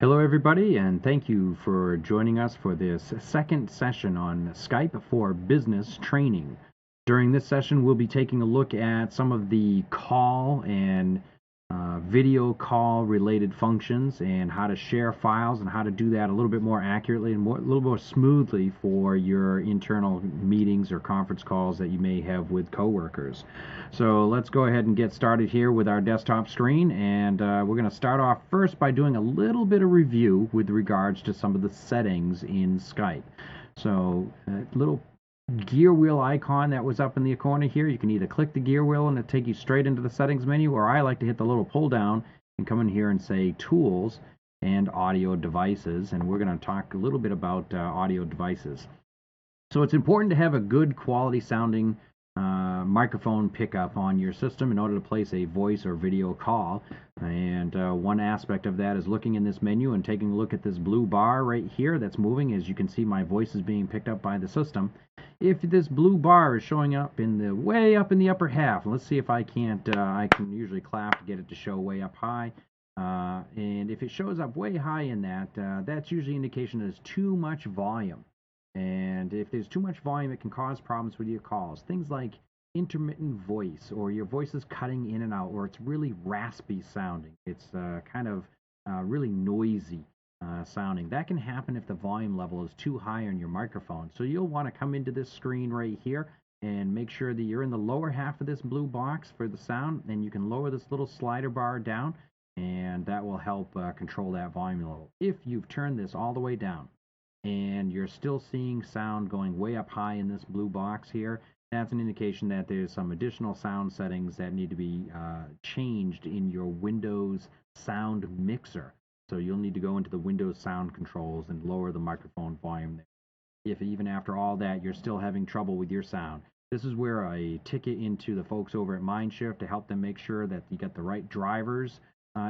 Hello, everybody, and thank you for joining us for this second session on Skype for business training. During this session, we'll be taking a look at some of the call and video call related functions and how to share files and how to do that a little bit more accurately and a little more smoothly for your internal meetings or conference calls that you may have with coworkers. So let's go ahead and get started here with our desktop screen, and we're going to start off first by doing a little bit of review with regards to some of the settings in Skype. So a little gear wheel icon that was up in the corner here, you can either click the gear wheel and it'll take you straight into the settings menu, or I like to hit the little pull down and come in here and say tools and audio devices, and we're going to talk a little bit about audio devices. So it's important to have a good quality sounding microphone pickup on your system in order to place a voice or video call. And one aspect of that is looking in this menu and taking a look at this blue bar right here that's moving. As you can see, my voice is being picked up by the system. If this blue bar is showing up in the way up in the upper half, let's see if I can't, I can usually clap to get it to show way up high. And if it shows up way high in that, that's usually an indication that there's too much volume. And if there's too much volume, it can cause problems with your calls. Things like intermittent voice, or your voice is cutting in and out, or it's really raspy sounding. It's kind of really noisy sounding. That can happen if the volume level is too high on your microphone. So you'll want to come into this screen right here and make sure that you're in the lower half of this blue box for the sound, and you can lower this little slider bar down, and that will help control that volume level. If you've turned this all the way down and you're still seeing sound going way up high in this blue box here, that's an indication that there's some additional sound settings that need to be changed in your Windows sound mixer. So you'll need to go into the Windows sound controls and lower the microphone volume there. If even after all that you're still having trouble with your sound, this is where I ticket into the folks over at Mindshift to help them make sure that you get the right drivers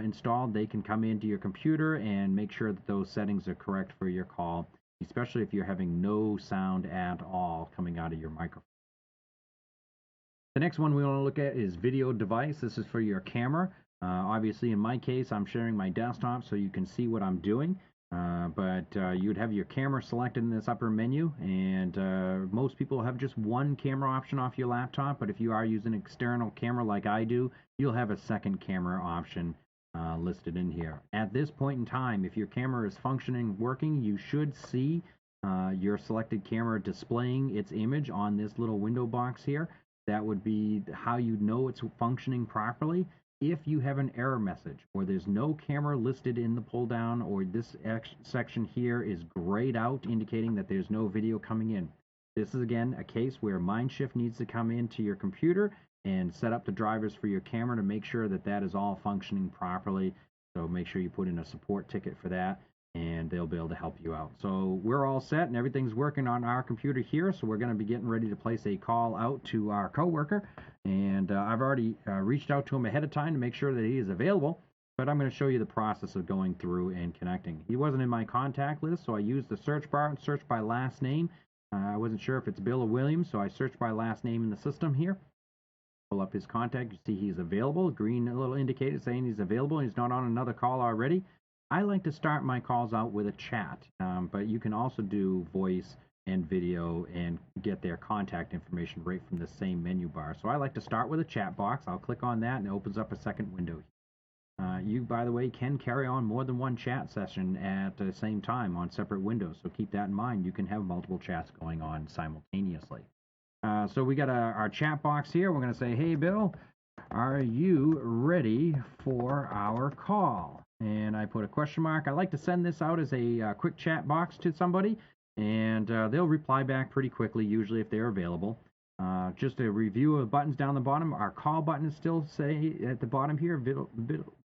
installed. They can come into your computer and make sure that those settings are correct for your call, especially if you're having no sound at all coming out of your microphone. The next one we want to look at is video device. This is for your camera. Obviously, in my case, I'm sharing my desktop so you can see what I'm doing. But you'd have your camera selected in this upper menu, and most people have just one camera option off your laptop. But if you are using an external camera like I do, you'll have a second camera option listed in here. At this point in time, if your camera is functioning, working, you should see your selected camera displaying its image on this little window box here. That would be how you know it's functioning properly. If you have an error message, or there's no camera listed in the pull down, or this section here is grayed out indicating that there's no video coming in, this is again a case where Mindshift needs to come into your computer and set up the drivers for your camera to make sure that that is all functioning properly. So make sure you put in a support ticket for that, and they'll be able to help you out. So we're all set and everything's working on our computer here, so we're going to be getting ready to place a call out to our coworker. And I've already reached out to him ahead of time to make sure that he is available, but I'm going to show you the process of going through and connecting. He wasn't in my contact list, so I used the search bar and searched by last name. I wasn't sure if it's Bill or William, so I searched by last name in the system here. Pull up his contact, you see he's available. Green little indicator saying he's available and he's not on another call already. I like to start my calls out with a chat, but you can also do voice and video and get their contact information right from the same menu bar. So I like to start with a chat box. I'll click on that and it opens up a second window. You, by the way, can carry on more than one chat session at the same time on separate windows, so keep that in mind. You can have multiple chats going on simultaneously. So we got our chat box here. We're going to say, hey, Bill, are you ready for our call? And I put a question mark. I like to send this out as a quick chat box to somebody, and they'll reply back pretty quickly, usually if they're available. Just a review of the buttons down the bottom. Our call button is still say at the bottom here,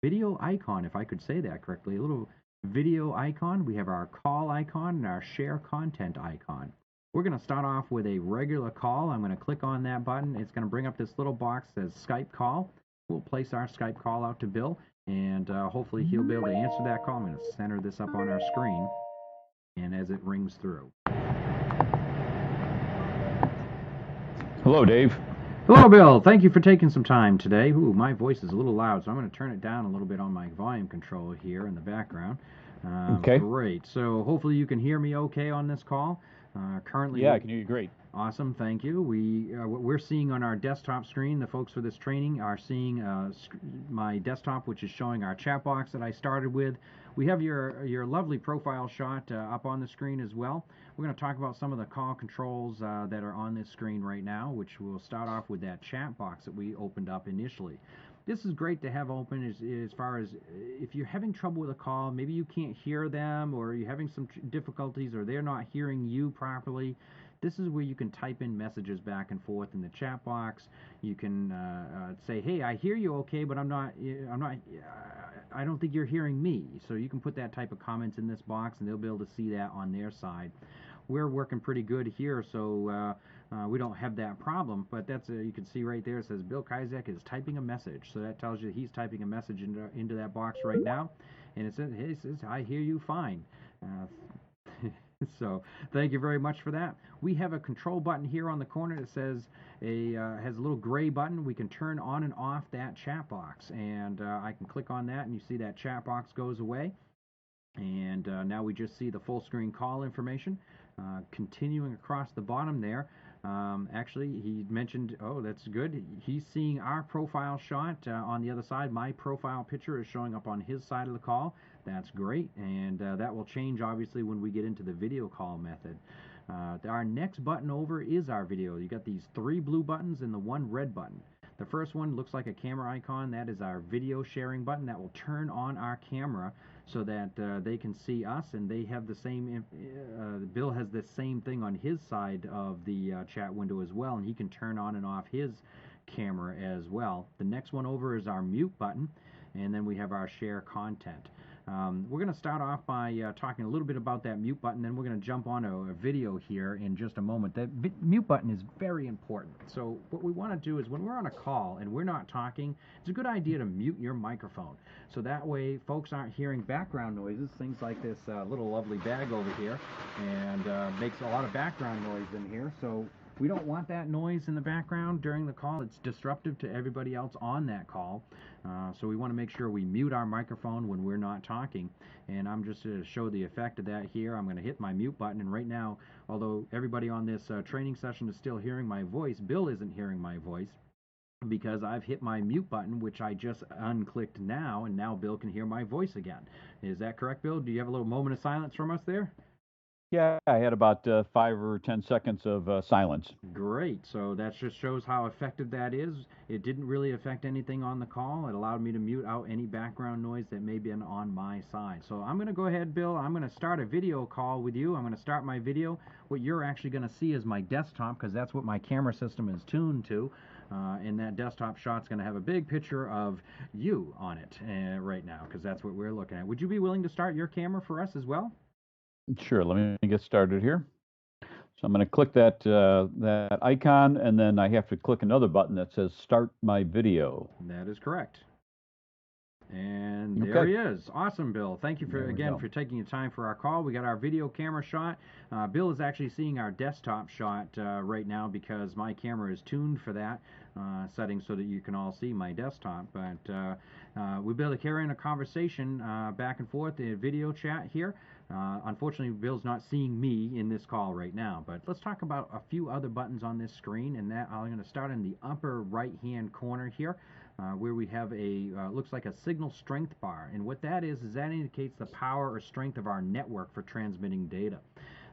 video icon, if I could say that correctly, a little video icon. We have our call icon and our share content icon. We're going to start off with a regular call. I'm going to click on that button. It's going to bring up this little box that says Skype call. We'll place our Skype call out to Bill, and hopefully he'll be able to answer that call. I'm going to center this up on our screen, and as it rings through. Hello, Dave. Hello, Bill. Thank you for taking some time today. Ooh, my voice is a little loud, so I'm going to turn it down a little bit on my volume control here in the background. Okay. Great. So hopefully you can hear me okay on this call. Currently, Yeah, I can hear you great. awesome. Thank you. What we're seeing on our desktop screen, the folks for this training are seeing my desktop, which is showing our chat box that I started with. We have your lovely profile shot up on the screen as well. We're going to talk about some of the call controls that are on this screen right now, which will start off with that chat box that we opened up initially. This is great to have open as far as if you're having trouble with a call, maybe you can't hear them or you're having some difficulties or they're not hearing you properly. This is where you can type in messages back and forth in the chat box. You can say, "Hey, I hear you okay, but I don't think you're hearing me." So you can put that type of comments in this box, and they'll be able to see that on their side. We're working pretty good here, so we don't have that problem. But that's you can see right there. It says Bill Kizak is typing a message, so that tells you he's typing a message into that box right now, and it says, "I hear you fine." So thank you very much for that. We have a control button here on the corner that says has a little gray button. We can turn on and off that chat box, and I can click on that, and you see that chat box goes away. And now we just see the full screen call information. Continuing across the bottom there, actually he mentioned, oh, that's good. He's seeing our profile shot on the other side. My profile picture is showing up on his side of the call. That's great, and that will change obviously when we get into the video call method. Our next button over is our video. You got these 3 blue buttons and the 1 red button. The first one looks like a camera icon. That is our video sharing button. That will turn on our camera so that they can see us, and they have the same. Bill has the same thing on his side of the chat window as well, and he can turn on and off his camera as well. The next one over is our mute button, and then we have our share content. We're going to start off by talking a little bit about that mute button, then we're going to jump on a video here in just a moment. That mute button is very important. So what we want to do is when we're on a call and we're not talking, it's a good idea to mute your microphone. So that way folks aren't hearing background noises, things like this little lovely bag over here, and makes a lot of background noise in here. So we don't want that noise in the background during the call. It's disruptive to everybody else on that call. So we want to make sure we mute our microphone when we're not talking. And I'm just going to show the effect of that here. I'm going to hit my mute button. And right now, although everybody on this training session is still hearing my voice, Bill isn't hearing my voice because I've hit my mute button, which I just unclicked now, and now Bill can hear my voice again. Is that correct, Bill? Do you have a little moment of silence from us there? Yeah, I had about 5 or 10 seconds of silence. Great. So that just shows how effective that is. It didn't really affect anything on the call. It allowed me to mute out any background noise that may be on my side. So I'm going to go ahead, Bill. I'm going to start a video call with you. I'm going to start my video. What you're actually going to see is my desktop, because that's what my camera system is tuned to. And that desktop shot's going to have a big picture of you on it right now, because that's what we're looking at. Would you be willing to start your camera for us as well? Sure, let me get started here. So I'm going to click that icon, and then I have to click another button that says Start My Video. That is correct. And there he is. Awesome, Bill. Thank you for taking the time for our call. We got our video camera shot. Bill is actually seeing our desktop shot right now because my camera is tuned for that setting so that you can all see my desktop. But we'll be able to carry on a conversation back and forth in video chat here. Unfortunately, Bill's not seeing me in this call right now, but let's talk about a few other buttons on this screen, and that I'm going to start in the upper right-hand corner here, where we have a looks like a signal strength bar, and what that is that indicates the power or strength of our network for transmitting data.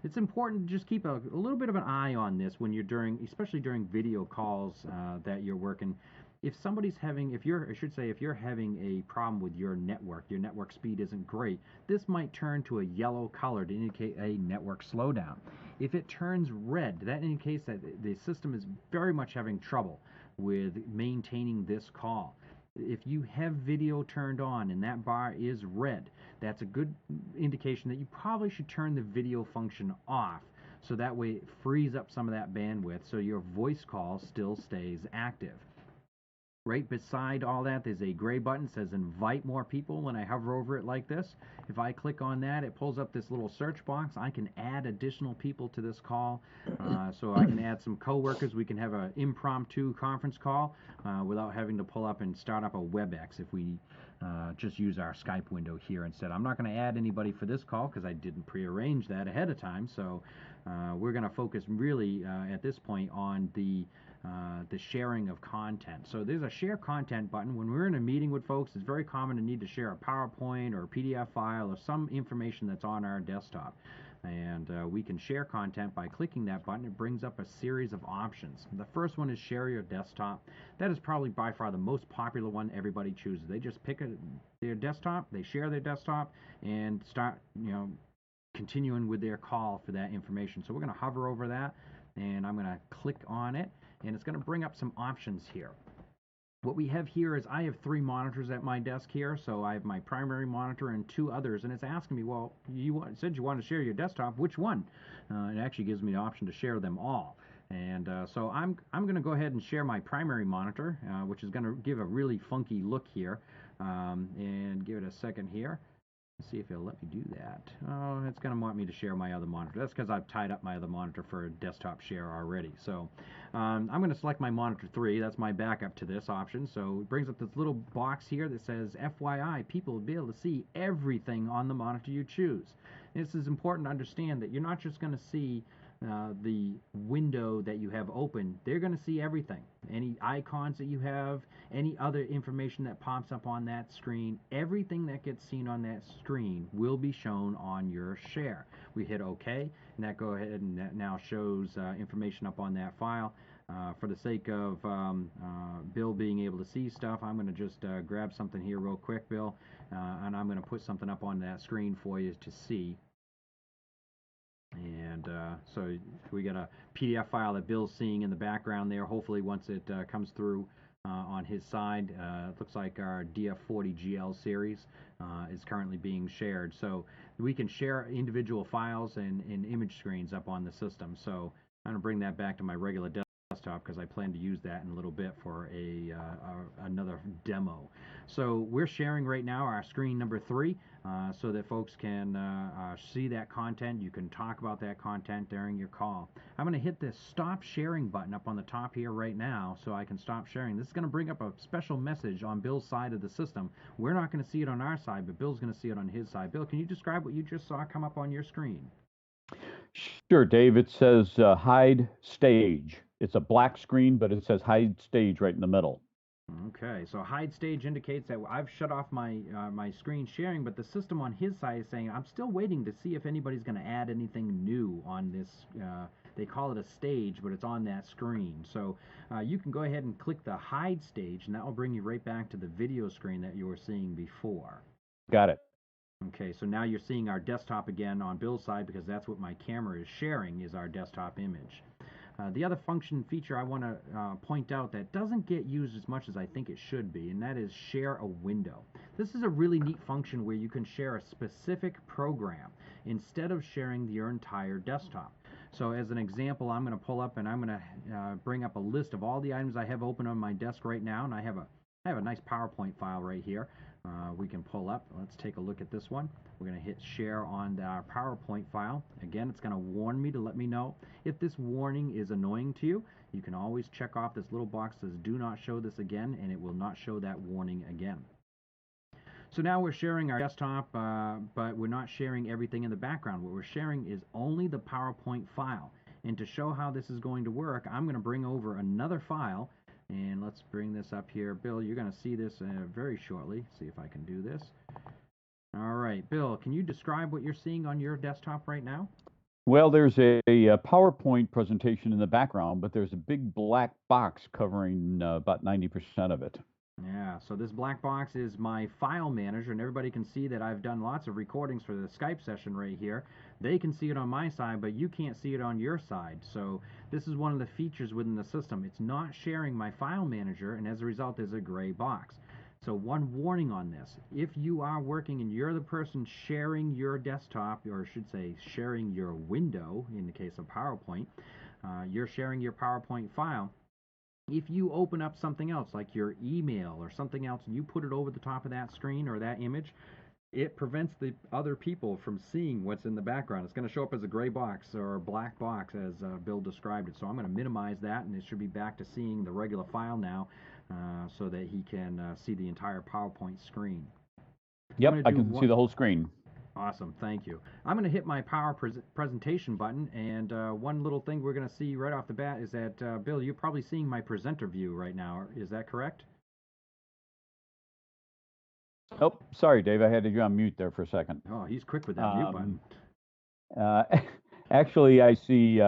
It's important to just keep a little bit of an eye on this when you're especially during video calls that you're working. If somebody's having, if you're having a problem with your network speed isn't great, this might turn to a yellow color to indicate a network slowdown. If it turns red, that indicates that the system is very much having trouble with maintaining this call. If you have video turned on and that bar is red, that's a good indication that you probably should turn the video function off, so that way it frees up some of that bandwidth so your voice call still stays active. Right beside all that, there's a gray button that says invite more people. When I hover over it like this, if I click on that, it pulls up this little search box. I can add additional people to this call. So I can add some coworkers. We can have an impromptu conference call without having to pull up and start up a WebEx if we just use our Skype window here instead. I'm not going to add anybody for this call because I didn't prearrange that ahead of time. So we're going to focus really at this point on the sharing of content. So there's a share content button. When we're in a meeting with folks, it's very common to need to share a PowerPoint or a PDF file or some information that's on our desktop. And we can share content by clicking that button. It brings up a series of options. The first one is share your desktop. That is probably by far the most popular one everybody chooses. They just pick their desktop, they share their desktop, and start, continuing with their call for that information. So we're going to hover over that, and I'm going to click on it, and it's going to bring up some options here. What we have here is I have 3 monitors at my desk here, so I have my primary monitor and 2 others, and it's asking me, well, you said you want to share your desktop, which one? It actually gives me the option to share them all. And so I'm going to go ahead and share my primary monitor, which is going to give a really funky look here, and give it a second here. Let's see if it'll let me do that. Oh, it's going to want me to share my other monitor. That's because I've tied up my other monitor for a desktop share already. So I'm going to select my monitor 3. That's my backup to this option. So it brings up this little box here that says, FYI, people will be able to see everything on the monitor you choose. This is important to understand that you're not just going to see the window that you have open. They're going to see everything. Any icons that you have, any other information that pops up on that screen, everything that gets seen on that screen will be shown on your share. We hit OK, and that go ahead and that now shows information up on that file. For the sake of Bill being able to see stuff, I'm going to just grab something here real quick, Bill, and I'm going to put something up on that screen for you to see. And so we got a PDF file that Bill's seeing in the background there. Hopefully once it comes through on his side, it looks like our DF40GL series is currently being shared. So we can share individual files and image screens up on the system. So I'm going to bring that back to my regular desktop because I plan to use that in a little bit for another demo. So we're sharing right now our screen number 3 so that folks can see that content. You can talk about that content during your call. I'm going to hit this stop sharing button up on the top here right now so I can stop sharing. This is going to bring up a special message on Bill's side of the system. We're not going to see it on our side, but Bill's going to see it on his side. Bill, can you describe what you just saw come up on your screen? Sure, Dave. It says hide stage. It's a black screen, but it says hide stage right in the middle. Okay, so hide stage indicates that I've shut off my my screen sharing, but the system on his side is saying I'm still waiting to see if anybody's going to add anything new on this. They call it a stage, but it's on that screen. So you can go ahead and click the hide stage, and that will bring you right back to the video screen that you were seeing before. Got it. Okay, so now you're seeing our desktop again on Bill's side because that's what my camera is sharing is our desktop image. The other function feature I want to point out that doesn't get used as much as I think it should be, and that is share a window. This is a really neat function where you can share a specific program instead of sharing your entire desktop. So as an example, I'm going to pull up and I'm going to bring up a list of all the items I have open on my desk right now, and I have a nice PowerPoint file right here. We can pull up. Let's take a look at this one. We're going to hit share on our PowerPoint file. Again, it's going to warn me to let me know if this warning is annoying to you. You can always check off this little box that says do not show this again, and it will not show that warning again. So now we're sharing our desktop, but we're not sharing everything in the background. What we're sharing is only the PowerPoint file. And to show how this is going to work, I'm going to bring over another file. And let's bring this up here. Bill, you're going to see this very shortly. See if I can do this. All right, Bill, can you describe what you're seeing on your desktop right now? Well, there's a PowerPoint presentation in the background, but there's a big black box covering about 90% of it. Yeah, so this black box is my file manager, and everybody can see that I've done lots of recordings for the Skype session right here. They can see it on my side, but you can't see it on your side. So this is one of the features within the system. It's not sharing my file manager, and as a result, there's a gray box. So one warning on this. If you are working and you're the person sharing your desktop, or I should say sharing your window, in the case of PowerPoint, you're sharing your PowerPoint file. If you open up something else like your email or something else and you put it over the top of that screen or that image, it prevents the other people from seeing what's in the background. It's going to show up as a gray box or a black box as Bill described it. So I'm going to minimize that, and it should be back to seeing the regular file now. so that he can see the entire PowerPoint screen. Yep, I can see the whole screen. Awesome, thank you. I'm going to hit my presentation button, and one little thing we're going to see right off the bat is that, Bill, you're probably seeing my presenter view right now. Is that correct? Oh, sorry, Dave. I had you on mute there for a second. Oh, he's quick with that mute button. Actually, I see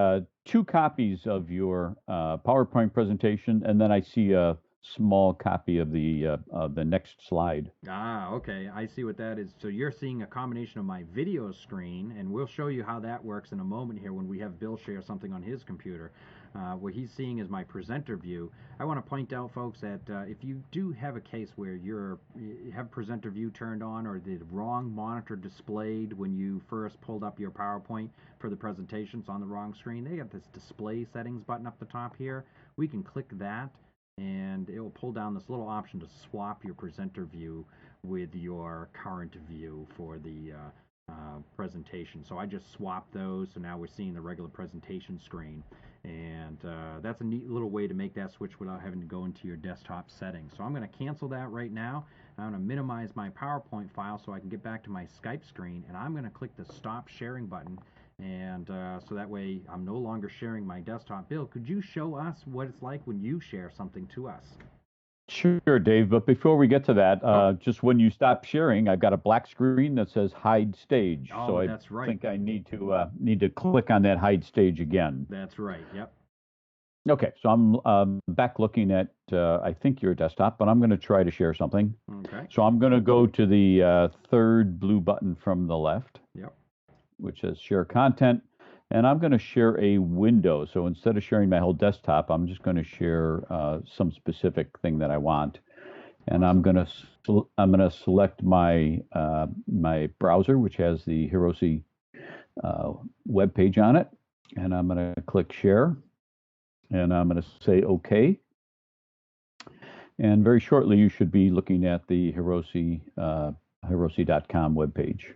2 copies of your PowerPoint presentation, and then I see a small copy of the next slide. Ah, okay. I see what that is. So you're seeing a combination of my video screen, and we'll show you how that works in a moment here when we have Bill share something on his computer. What he's seeing is my presenter view. I want to point out, folks, that if you do have a case where you have presenter view turned on or the wrong monitor displayed when you first pulled up your PowerPoint for the presentations on the wrong screen, they got this display settings button up the top here. We can click that, and it will pull down this little option to swap your presenter view with your current view for the presentation. So I just swapped those, so now we're seeing the regular presentation screen, and that's a neat little way to make that switch without having to go into your desktop settings. So I'm going to cancel that right now. I'm going to minimize my PowerPoint file so I can get back to my Skype screen, and I'm going to click the stop sharing button, and so that way I'm no longer sharing my desktop. Bill, could you show us what it's like when you share something to us? Sure, Dave. But before we get to that, just when you stop sharing, I've got a black screen that says hide stage. Oh, so that's right. I think I need to click on that hide stage again. That's right. Yep. Okay, so I'm back looking at I think your desktop, but I'm going to try to share something. Okay. So I'm going to go to the third blue button from the left. Yep. Which says share content, and I'm going to share a window. So instead of sharing my whole desktop, I'm just going to share some specific thing that I want, and I'm going to select my my browser, which has the Hiroshi web page on it, and I'm going to click share, and I'm going to say OK. And very shortly, you should be looking at the Hiroshi.com web page.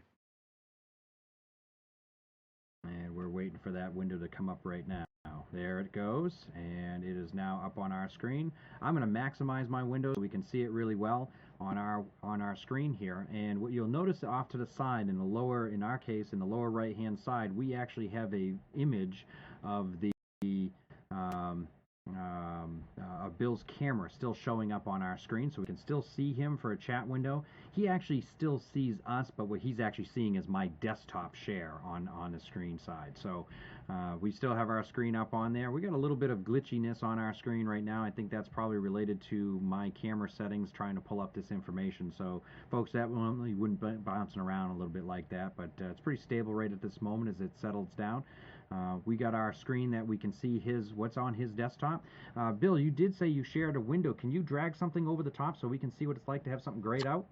And we're waiting for that window to come up right now. There it goes, and it is now up on our screen. I'm going to maximize my window so we can see it really well on our screen here. And what you'll notice off to the side in the lower, in our case, in the lower right-hand side, we actually have a image of the of Bill's camera still showing up on our screen, so we can still see him for a chat window. He actually still sees us, but what he's actually seeing is my desktop share on the screen side. So we still have our screen up on there. We got a little bit of glitchiness on our screen right now. I think that's probably related to my camera settings trying to pull up this information. So folks, that normally wouldn't be bouncing around a little bit like that, but it's pretty stable right at this moment as it settles down. We got our screen that we can see what's on his desktop. Bill, you did say you shared a window. Can you drag something over the top so we can see what it's like to have something grayed out?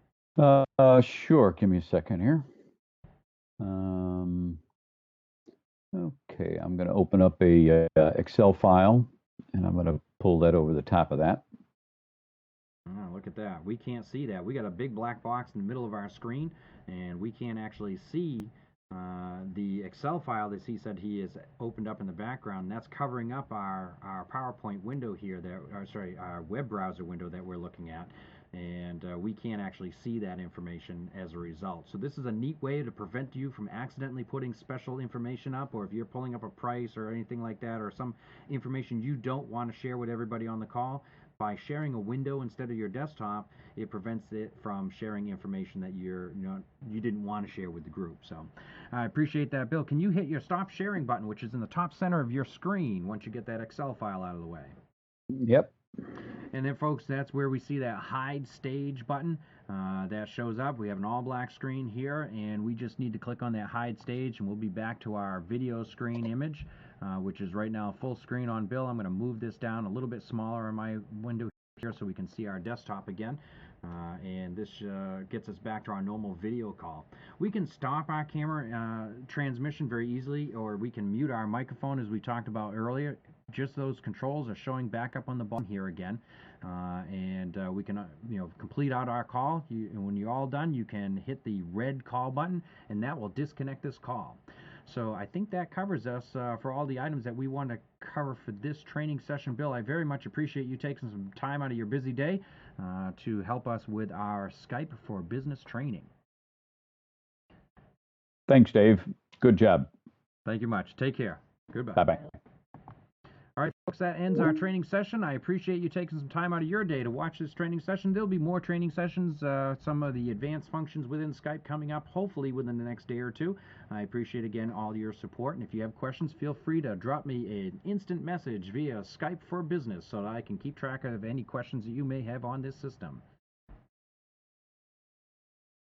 Sure. Give me a second here. Okay, I'm going to open up a Excel file, and I'm going to pull that over the top of that. Oh, look at that. We can't see that. We got a big black box in the middle of our screen, and we can't actually see the Excel file that he said he has opened up in the background. And that's covering up our PowerPoint window here, our web browser window that we're looking at. And we can't actually see that information as a result. So this is a neat way to prevent you from accidentally putting special information up, or if you're pulling up a price or anything like that, or some information you don't want to share with everybody on the call. By sharing a window instead of your desktop, it prevents it from sharing information that you didn't want to share with the group. So I appreciate that, Bill. Can you hit your stop sharing button, which is in the top center of your screen once you get that Excel file out of the way? Yep. And then, folks, that's where we see that hide stage button that shows up. We have an all black screen here, and we just need to click on that hide stage, and we'll be back to our video screen image, which is right now full screen on Bill. I'm going to move this down a little bit smaller in my window here so we can see our desktop again. And this gets us back to our normal video call. We can stop our camera transmission very easily, or we can mute our microphone as we talked about earlier. Just those controls are showing back up on the bottom here again. And we can complete out our call. And when you're all done, you can hit the red call button, and that will disconnect this call. So I think that covers us for all the items that we want to cover for this training session. Bill, I very much appreciate you taking some time out of your busy day to help us with our Skype for Business training. Thanks, Dave. Good job. Thank you much. Take care. Goodbye. Bye-bye. All right, folks, that ends our training session. I appreciate you taking some time out of your day to watch this training session. There'll be more training sessions, some of the advanced functions within Skype coming up, hopefully within the next day or two. I appreciate, again, all your support. And if you have questions, feel free to drop me an instant message via Skype for Business so that I can keep track of any questions that you may have on this system.